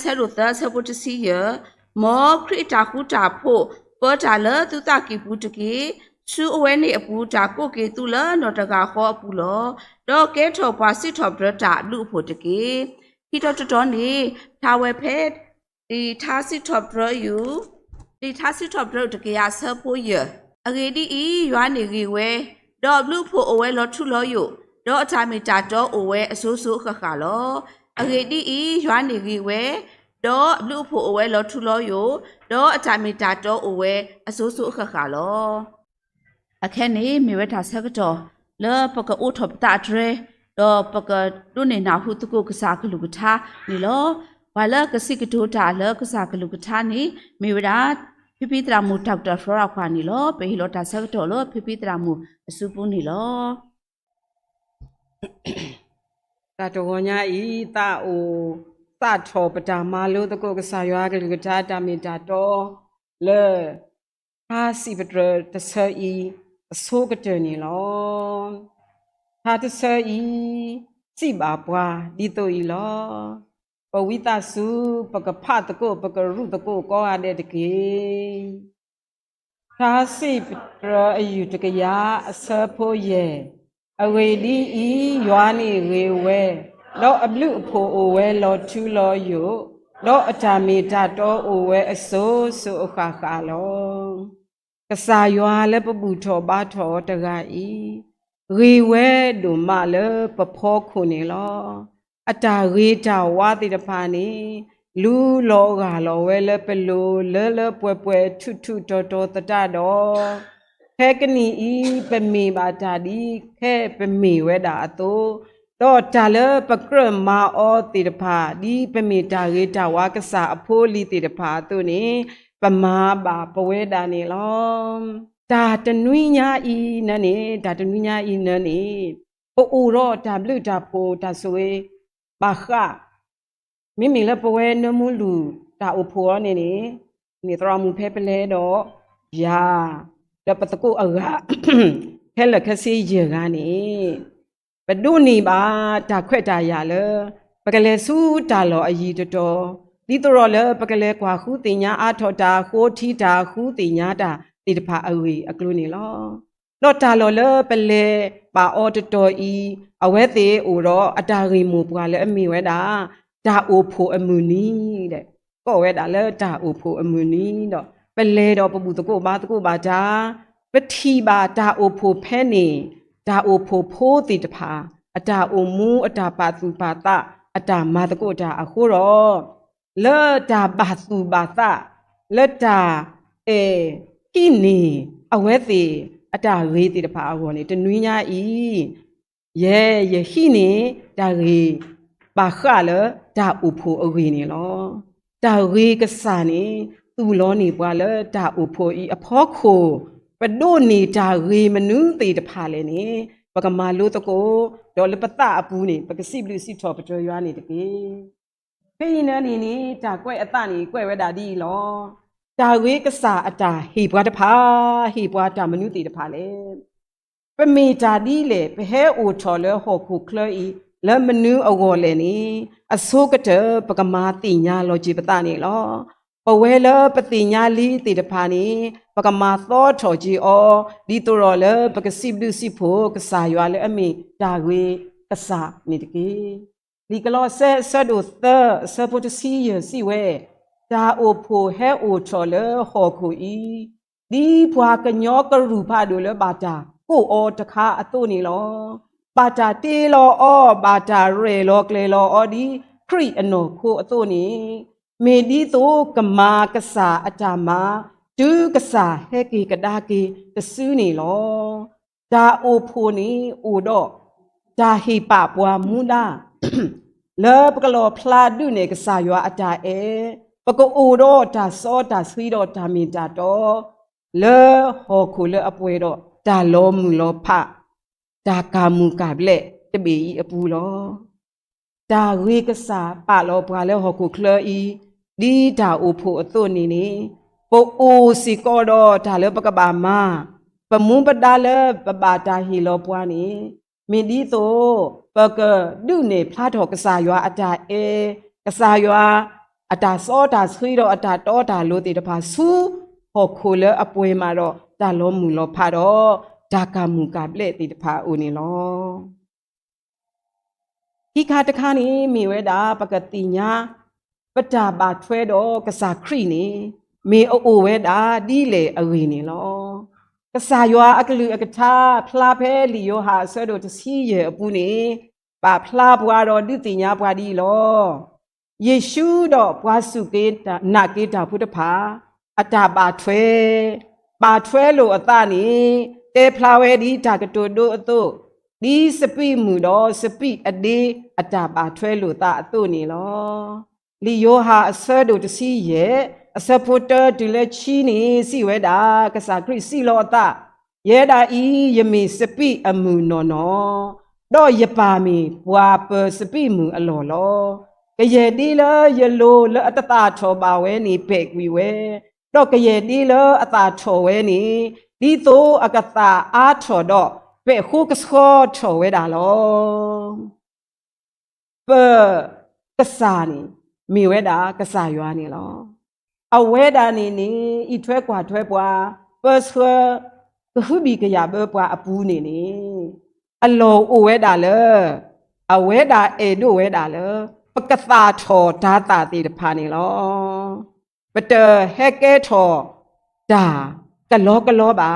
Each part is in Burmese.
ဆက်လို့သက်ဆက်ဖို့တစီရမောခရတာခုတာဖို့ပေါ်တာလသူတကီဘူးတကီရှူအဝဲနေအပူတာကိုကေသူလနော်တကခေါ်အပူလောတော့ကဲထော်ပါစစ်ထော်ဘရတာလူဖို့တကီဟီတော်တော်နေထာဝဲဖဲဒီသာစစ်ထော်ဘရယူဒီသာစစ်ထော်ဘရတကီရဆဖို့ရအဂေဒီဤရွာနေကြီးဝဲတော့လူဖို့အဝဲလောထုလောယူတော့အချာမီတာတော့အဝဲအစိုးစိုးခခလောအဂေဒီဤရွာနေကြီးဝဲတော့လူဖို့အဝဲလောထုလောယူတော့အချာမီတာတော့အဝဲအစိုးစိုးခခလောအခက်နေမြေဝဲတာဆက်ကတော့လောပကအိုထပ်တာဒရဲတော့ပကတုနေနာဟုတကုကစားကလူကထားနေလောဝါလကစိကတိုတာလကစားကလူကထားနေမြေဝဲတာဖိဖိတရာမူဒေါက်တာဖလောရာခွာနေလောပေဟီလောတာဆက်ကတော့လောဖိဖိတရာမူအစုပူနေလောတာတော်ညာဤတာအိုသထောပတာမာလို့တကုကစားရွာကလူကထားတာမီတာတော့လေဟာစီပဒရတဆာဤအစိုးကတဲ့နေလောဟာတဆာဤစီပါပွားဒီတို့ဤလောပဝိတစုပကဖတ်ကိုပကရုတကိုကောရတဲ့တကေသာစီပဒရအယူတကရာအစဖို့ရဲ့အဝေဒီဤရွာနေရေဝဲတော့အဘလူအဖို့အိုဝဲလောထူလောယုတော့အတာမီတာတော့အိုဝဲအစိုးဆိုအခါခါလောကစားရွာလည်းပပူထောပါထောတကဤရေဝဲဒုမလည်းပဖောခုနေလောအတာရေတာဝါတိတဖာနေလူလောကလောဝဲလည်းပလိုလဲပွဲပွဲထုထုတော်တော်တတတော်ခဲကနီဤပမီပါတာဒီခဲပမီဝဲတာအတိုးတော့တာလည်းပကရမာအောတိတဖာဒီပမီတာရေတာဝါကစားအဖိုးလီတိတဖာသူနေပမာပါပဝဲတာနေလောဒါတနွိညာဤနနေဒါတနွိညာဤနနေအိုတော့ဒါဘလူဒါပိုဒါဆွေပါခမိမိလည်းပဝဲနမှုလူဒါအိုဖောနေနေတရမှုဖဲပလဲတော့ယာတပတကုအကခဲလခစီရေကနေဘဒုနီပါဒါခွက်တာရလေပကလေစုဒါလောအီတော်ဒီတော်လည်းပကလေကွာခုတင်ညာအာထောတာခိုးထီတာခုတင်ညာတာတိတဖာအဝေအကလုနေလောတော့တာလောလပလေပါအော်တော်ဤအဝဲသေးအိုတော့အတာရီမူပွားလည်းအမိဝဲတာဒါအိုဖိုအမူနီတဲ့ကော့ဝဲတာလည်းဒါအိုဖိုအမူနီတော့ပလေတော့ပပူတကုပါဒါပတိပါဒါအိုဖိုဖဲနေဒါအိုဖိုဖိုးတိတဖာအတာအိုမူအတာပါသူပါတအတာမာတကုဒါအခုတော့လေတာဘာသူဘာသာလေတာကိနီအဝဲသေးအတာရေတိတဖာအဝေါ်နေတနွိညာဤယေဟိနေဒါရေပါခလဒါဥဖိုအဝေနေလောဒါရေကစားနေသူလောနေပွားလေဒါဥဖိုဤအဖောခိုပဒိုနေဒါရေမနုသေးတဖာလေနေပကမာလို့တကိုဒေါ်လပတအပူနေပကစီဘလူစီထောပတော်ရွာနေတကေဖိနေနေဒါကွဲ့အတနေကွဲ့ဝဲတာဒီလောဒါဝေးကစားအတာဟေပွားတဖာဟေပွားတာမနုတိတဖာလေပမေတာဒီလေဘဟဲအိုထော်လေဟောခုခလီလမနုအဝေါ်လေနေအစိုးကတပကမာတိညာလောจิปตနေလောပဝဲလပတိညာလီတိတဖာနေပကမာသောထော်ကြီးအောဒီတိုရောလေပကစီဘလူစီဖို့ကစားရွာလေအမေဒါဝေးကစားနေတကေဒီကလောဆဲဆဒုသဆပုတစီယစီဝဲဒါအိုဖိုဟဲအိုထော်လေဟောခုဤဒီဖွာကညောကရူဖာဒိုလေဘာတာကိုအောတခါအတုနေလောဘာတာတေလောအောဘာတာရေလောကလေလောအောဒီခရိအနောခိုအတုနေမေဒီတိုကမာကစားအတာမာဒုကစားဟဲကီကဒါကီတဆူနေလောဒါအိုဖိုနေအိုတော့ဒါဟိပပွားမူနာလေပကလောဖလာဒုနေကစားရွာအတာပကအိုတော့ဒါစောဒါဆွီတော့ဒါမီတာတော့လေဟောခုလေအပွဲတော့ဒါလောမူလောဖ ဒါကာမူကဘလက်တပေဤအပူလောဒါဝေကစားပါလောဘွာလဲဟောကိုခလဤဒီဒါအိုဖို့အသွနေနေပိုအိုစီကောတော့ဒါလဲပကဘာမပမုန်ပဒါလဲပပါတာဟီလောပွားနေမင်းဒီတော့ပကဒုနေဖလားတော်ကစားရွာအတာအေကစားရွာအတာစောတာဆွေးတော့အတာတော့တာလို့တေတဖာဆူဟောခိုလဲအပွေမှာတော့ဒါလောမူလောဖာတော့ဒါကမူကဘလက်တေတဖာအိုနေလောဒီခါတခါနေမိဝဲတာပကတိညာပတ္တာပါထွဲတော့ကစားခရိနေမေအိုဝဲတာဒီလေအဝေနေလောကစားရွာအကလူအကထာဖလားဖဲလီယောဟာဆွဲတော့တစီရဲ့အပူနေပါဖလားဘွားတော့ဒုတိညာဘွားဒီလောယေရှုတော့ဘွားစုကေတာနာကေတာဖုတဖာအတာပါထွဲလို့အသနေတေဖလာဝဲဒီတာကတိုတို့အတို့ဒီစပိမှုတော့စပိအဒီအတာပါထွဲလို့တာအတို့နေလောလီယောဟာအဆွဲတို့တစီရဲ့အစဖို့တဒီလက်ချီနေစီဝဲတာကစားခရစ်စီလောတာရဲတာဤယမေစပိအမှုနော်နော်တော့ယပါမီဘွာပစပိမှုအလော်လောကရဲ့ဒီလယလိုလအတတာထောပါဝဲနေပေကွီဝဲတော့ကရဲ့ဒီလအတာထောဝဲနေဒီသို့အကတာအားထောတော့ပေခုကစောထောဝဲတာလောပကစားနေမိဝဲတာကစားရွာနေလောအဝဲတာနေနေဤထွဲกว่าထွဲပွားပဆွဲခုဘီကရဘပွားအပူနေနေအလောအဝဲတာလေအဝဲတာအေတို့ဝဲတာလေပကတာထောဓာတာတိတဖာနေလောပတဟက်ကဲထောဒါကလောပါ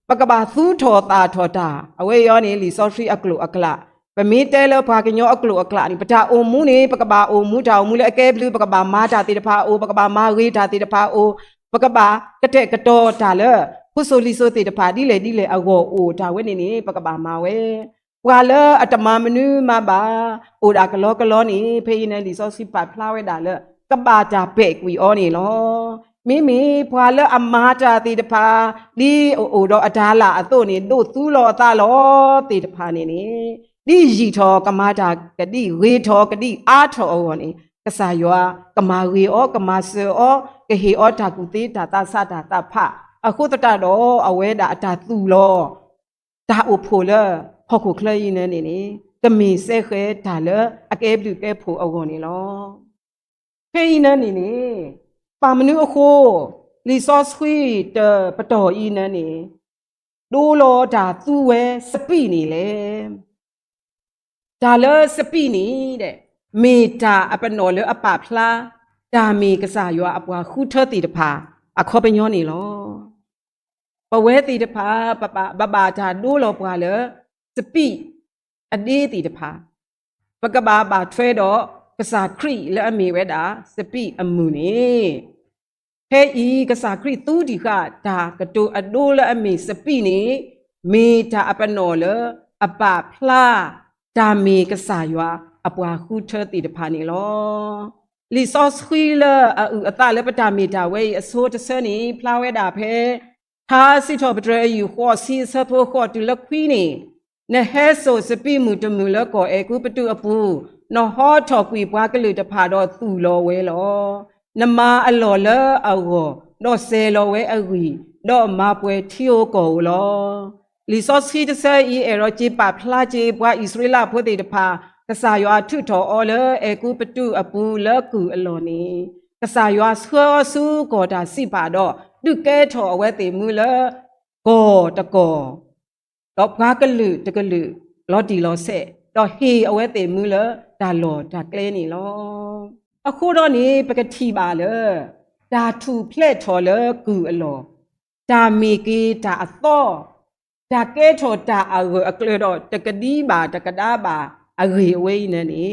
ပကဘာသူထောတာထောတာအဝဲရောနေလီဆော့ထရီအကလုအကလပမီတဲလဘာကညောအကလုအကလနိပတာအိုမူနေပကဘာအိုမူတောင်မူလေအကဲဘလူပကဘာမာတာတိတဖာအိုပကဘာမာဝေးတာတိတဖာအိုပကဘာကတဲ့ကတော်တာလေခုဆိုလီဆိုတိတဖာဒီလေအဝေါ်အိုဒါဝဲနေနေပကဘာမာဝဲပွာလေအတမမနူမဘာအိုဒါကလောနေဖေးနေလီဆောစီပါဖလာဝဲတာလေကဘာတာပဲ့ကွီအောနေလောမိဖွာလအမာတာတိတဖာဒီအိုတော့အဒါလာအတို့နေတို့သူးလောအသားလောတိတဖာနေနေဒီရီထောကမာတာကတိဝေထောကတိအားထောအောနေကစားယောကမာဝေဩကမာစေဩကဟေဩတာကုတိတာသသတာတဖအခုတတတော့အဝဲတာအတာသူလောဒါအိုဖိုလဟောခုခလရင်နေနေကမီဆဲခဲဒါလအကဲဘလူကဲဖိုအောနေလောဖေးနေနေပါမနုအခုလီဆော့ဆွီတပတော်ဤနန်းနေဒိုးလောဒါသူ့ဝဲစပိနေလေဒါလစပိနေတဲ့မေတာအပနော်လအပဖလားဒါမီကစားရွာအပွားခုထတိတဖာအခေါ်ပညောနေလောပဝဲတိတဖာပပဒါဒိုးလောပွားလစပိအဒီတိတဖာပကဘာဘာထွဲတော့ကစားခရီလဲအမေဝဲတာစပိအမှုနေဟဲဤကစားခရီသူဒီခဒါကတူအဒိုးလဲအမေစပိနေမေတာအပနော်လအပဖလားဒါမေကစားရွာအပွားခုထတိတဖာနေလောလီဆော့စခွီလအတလည်းပတာမီတာဝဲအစိုးတဆနေဖလာဝဲတာဖဲသာစီထောပဒရယူခေါ်စီဆဖို့ခေါ်တူလခွီနေနဟဲဆိုစပိမှုတမှုလကောအေကူပတူအပူနော်ဟောထော်ကွီပွားကလူတဖာတော့သူ့လောဝဲလောနမအလော်လအောတော့ဆဲလောဝဲအဝီတော့မပွဲထီယိုကောလောလီဆော့စီတဆအီအေရောဂျီပါဖလာဂျီပွားဣသရေလဖို့တေတဖာကစားရွာထုထောအော်လအေကူပတူအပူလကူအလော်နေကစားရွာဆောဆူကောတာစိပါတော့ဒုကဲထော်အဝဲတေမူလကောတကောတော့ဘာကလူတကလူလော်တီလော်ဆက်တော့ဟေအဝဲတေမူလဒါလော်ဒါကလဲနေလောအခုတော့နေပကတိပါလေဒါထူဖလက်ထော်လကူအလော်ဒါမီကီဒါအသောဒါကဲထော်ဒါအကလေတော့တကတိပါတကဒါပါအဂေဝေးနေနေ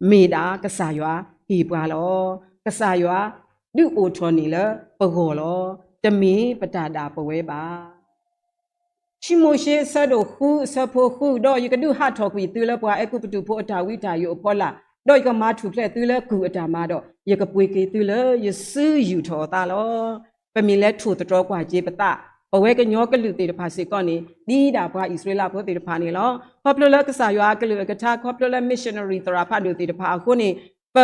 မေတာကစားရွာဟီပွာလောကစားရွာဒုအိုထော်နေလပဂောလောတမီပတာတာပဝဲပါชิโมเชซะโดคูซะโพคูดอยกะดุหะทอကွီตือละပွားအကုပတုဖို့အတာဝိတာယိုဖောလာดอยกะมาถูဖလက်ตือละကူအတာมาတော့ยกะပွေကေตือละยซืออยู่ทอตาလောပမီလဲถูตะตอกว่าเจปตะ အဝဲကညောကလူတေတဖာစေကောနေဒီတာဘွာဣသရေလဘုတေတဖာနေလောခေါပလလကစားရွာကလူကတာခေါပလလ missionary တရာဖတ်လို့တေတဖာခုနေပ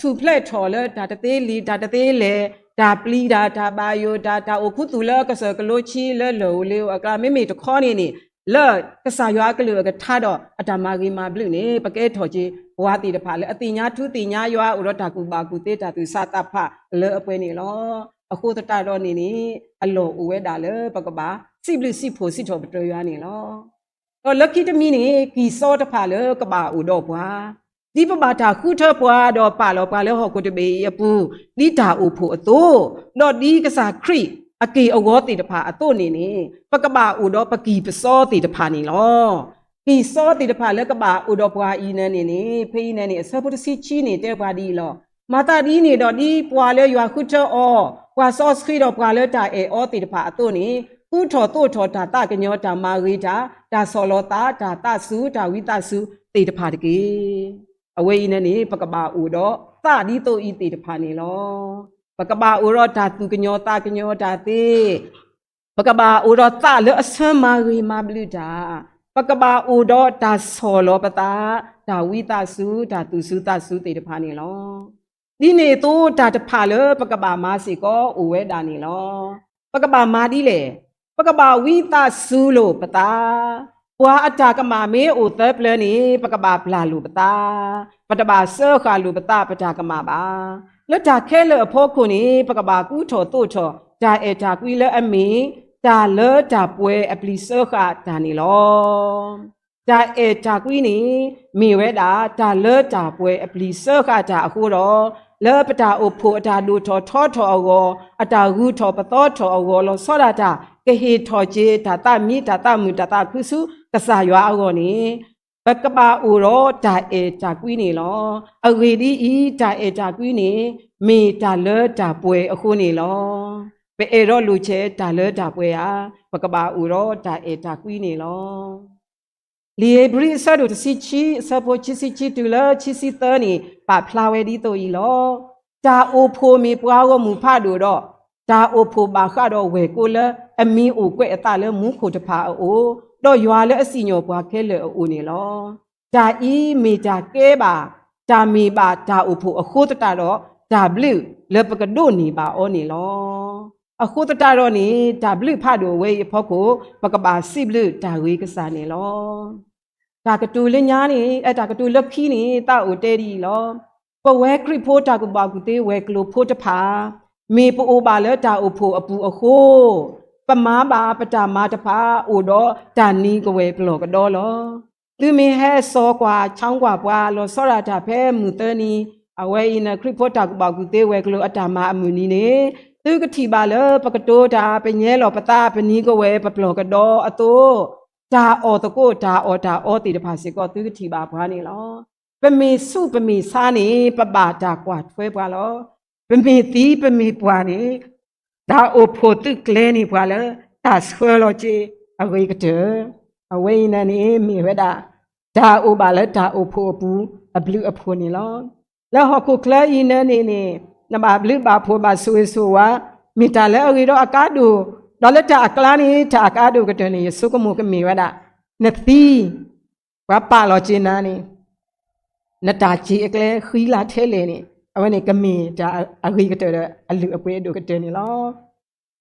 ထူဖလက်ထော်လဒါတသေးလီဒါတသေးလေဒါပလီဒါဒါဘာယိုဒါဒါအခုတူလကဆကလိုချီလဲလောလေအကမေမေတခေါနေနေလောကစားရွာကလူကထားတော့အတမဂီမာဘလူနေပကဲထော်ချီဘွာတေတဖာလေအတိညာထူတိညာရွာဥရတာကူပါကူတေတာသူစတာဖလဲအပွဲနေလောအခုတတတော့နေနေအလောဦးဝဲတာလေပကပါစိဘလစိဖို့စိတော်ပတော်ရွာနေလောတော့လက်ကီတမီနေကီစောတဖာလေကပါဦးတော့ဘွာဒီပမာတာခုထပွားတော့ပါလောပါလေဟောကိုတပေယပူဒီတာအိုဖို့အတိုးတော့ဒီကစားခရိအကေအဝေါတေတဖာအတိုးနေနေပကပါဦးတော့ပကီပစောတေတဖာနေလောကီစောတေတဖာလေကပါဦးတော့ဘွာဤနေနေဖေးနေနေအစပုတစီချီနေတဲ့ဘွာဒီလောမာတာဒီနေတော့ဒီပွာလေရွာခုထအောပွာစောစခရီတော့ပွာလေတာအောတေတဖာအတိုးနေခုထော်တို့ထော်တာတကညောတာမာရီတာဒါဆောလောတာဒါတဆုဒါဝိတဆုတေတဖာတကေအဝေးနေနေပကပါဦးတော့သဒီတို့ဤတေတဖာနေလောပကပါဦးတော့ဒါသူကညောတာကညောတာတေပကပါဦးတော့သလအဆမ်းမာရီမာဘလူတာပကပါဦးတော့ဒါဆောလောပတာဒါဝိတဆုဒါသူဆုတဆုတေတဖာနေလောဒီနေတို့ဒါတဖာလေပကပါမာစီကောဦးဝဲတာနေလောပကပါမာဒီလေပကပါဝိတဆုလို့ပတာဘွာအတာကမာမေအိုသပလနေပကပါပလာလူပတာပတပါဆောခါလူပတာပတာကမာပါလက်တာခဲလအဖို့ခုနေပကပါကူထော်တို့ထော်ဒါအေတာကွီလအမီဒါလေဒါပွဲအပလီဆောခါဒါနေလောဒါအေတာကွီနေမိဝဲတာဒါလေဒါပွဲအပလီဆောခါဒါအခုတော့လေပတာအိုဖို့အတာလူထော်ထောထောအောအတာဂူထော်ပသောထောအောလောဆောရတာကဟေထော်ကျေဒါတမိဒါတမူဒါတခုစုကစားရွာအောနေဘကပါဦးရောဒါအေတာကွီးနေလောအဂေဒီဤဒါအေတာကွီးနေမေဒါလေဒါပွဲအခုနေလောပေအေရောလူချေဒါလေဒါပွဲဟာဘကပါဦးရောဒါအေတာကွီးနေလောလီဘရီဆာဒိုတစီချီဆပိုချီစီချီတူလာချီစီသနီပါဖလာဝဲဒီတိုဤလောဒါအိုဖိုမီပွားကိုမူဖတ်တို့တော့ဒါအိုဖိုပါခါတော့ဝဲကိုလအမီအိုကွဲ့အတလဲမူခိုတဖာအိုတော့ရွာလဲအစီညောပွားခဲလေအိုနေလောဒါဤမီတာကဲပါဒါမီပါဒါအိုဖိုအခုတတတော့ဒါဘလူလေပကဒိုနေပါအောနေလောအခုတတတော့နေဒါဘလူဖတ်တို့ဝဲဖို့ကိုပကပါစီဘလူဒါဝေးကစားနေလောဒါကတူလညာနေအဲ့ဒါကတူလက်ခီးနေတာအိုတဲဒီလောပဝဲခရစ်ဖိုတာကဘာကူတေဝဲကလိုဖိုတဖာမေပိုပါလေဒါအိုဖိုအပူအခုပမာပါပတာမာတဖာအိုတော့ဒါနီကဝဲပလောကတော်လောသူမင်းဟဲစောကွာချောင်းကွာပွာလောစောရတာဖဲမူတနီအဝဲအင်းခရစ်ဖို့တာကဘာကူတေဝဲကလိုအတာမာအမူနီနေသူကတိပါလေပကတိုတာပညဲလောပတာပနီကဝဲပပလောကတော်အတိုးဒါအော်တကိုဒါအော်ဒါအော်တီတဖာစီကောသူကတိပါဘွားနေလောပမေစုပမေစားနေပပတာကွာထွဲပွားလောပမေတီပမေပွားနေဒါအိုဖို့တုကလဲနေပွားလေဒါဆွဲလောချေအဝေကတဲ့ အဝိနနေမိဝဒဒါအိုပါလေဒါအိုဖိုပူအဘလူအဖိုနေလောแล้วฮอคุคลาอีนနေနေနမဘလူပါဖိုပါဆွေဆိုဝါမိတာလေအဝီတော့အကားဒူဒေါ်လက်တာအကလာနေတာအကားဒူကတနေစုကမှုကမိဝဒနသီဝပါလောချင်နာနေနတာချီအကလေခီလာထဲလေနေအဝနေကမိဒါအဂီကတဲ့အလူအပွဲဒူကတနေလော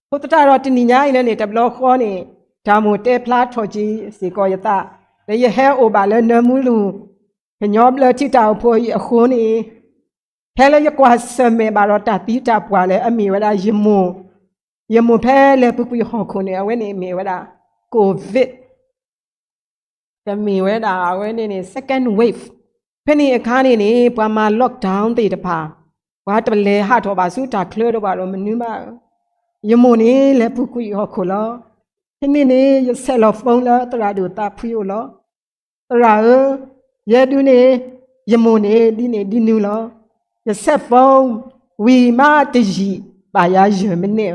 ဘုတ္တတော်တနိညာအိနေတဘလောခေါ်နေဒါမိုတေဖလားထော်ကြီးစီကောယတာလေဟဲအိုပါလေနမူလူညောဘလတိတောက်ဖို့အခုနေဖဲလေကွာစမေဘာရတာတိတာပွာလေအမီဝလာယမဖဲလေပပဟခုနေအဝဲနေမီဝလာကိုဗစ်တမီဝဲတာအဝဲနေ second wave ဖဲနေအခါနေနေပွာမာ lockdown တေတဖာဝါတလေဟာတော့ပါစုတာခလတော့ပါတော့မနူးမယမနေလေပပဟခုလောဒီနေ့ရဆယ်လောဖုန်းလာတရာဒူတာဖီယိုလောတရာရဲဒူနေယမနေဒီနေဒီနူလောရဆက်ဖုန်းဝီမာတကြီးပါရယမနေ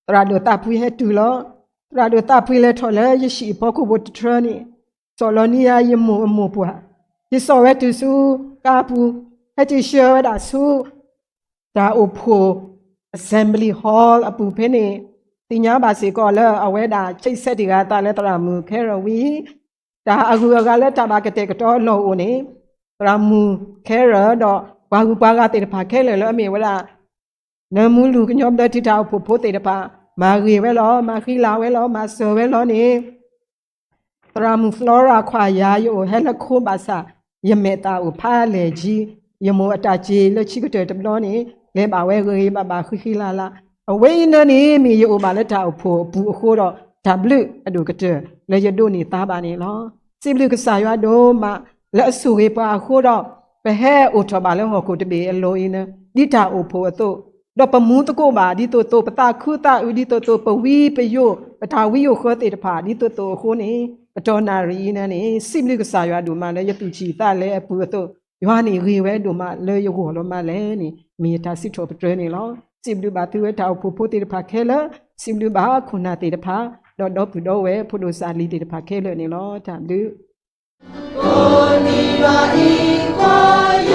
တရာဒူတာဖီဟဲတူလောတရာဒူတာဖီလေထော်လေရရှိဖို့ကိုဘတ်ထရနီဆိုလောနီယာယမအမပွားဒီဆိုဝဲတူစုကာပူဟဲတီရှောဒါစုဒါအိုဖို assembly hall အပူဖဲနေ တင်ညာပါစီကောလဲအဝဲတာချိတ်ဆက်ဒီကတာလဲတရာမူခဲရဝီဒါအခုကလည်းတဘာကတဲ့ကတော့လောဦးနေတရာမူခဲရတော့ဘာကူပါကတဲ့တဖာခဲလဲလဲအမေဝလာနမူလူကညောတဲ့တိတာဖို့ဖို့တဲ့တဖာမာရီဝဲလောမာခီလာဝဲလောမာဆောဝဲလောနေတရာမူဖလောရာခွာယာယိုဟဲလခိုဘာစာယမေတာဥဖာလေကြီးယမိုအတာကြီးလချိကတဲ့တဘလောနေလဲပါဝဲရီဘာခီလာလာအဝေးနေမီယိုမာလက်တာဖို့ဘူးအခုတော့W အဒုကတဲ့လေရဒိုနေတာပါနေလောစိဘလူကစားရတော့မလက်ဆူရေပါအခုတော့ဘဟဲအိုထပါလဲဟောကိုတပေအလိုင်းနေဒီတာအိုဖို့အတော့တော့ပမူးတကိုပါဒီတိုပတာခုတာဥဒီတိုပဝီပယိုပတာဝီယိုခေါ်တဲ့တဖာဒီတိုခုနေပတော်နာရီနေစိဘလူကစားရတော့မလဲရတူချီတာလဲအပူအတော့ရွာနေရေဝဲတို့မလဲယကိုလောမလဲနေမီတာစစ်ထောပတွဲနေလောစိဘလူဘာသူဝဲတာဖို့တဲ့တဖာခဲလဲစိဘလူဘာခုနာတဲ့တဖာတော့ဘူးတော့ဝဲဖို့လို့စာလီတဲ့တဖာခဲလဲနေလောတာလူ Oni va in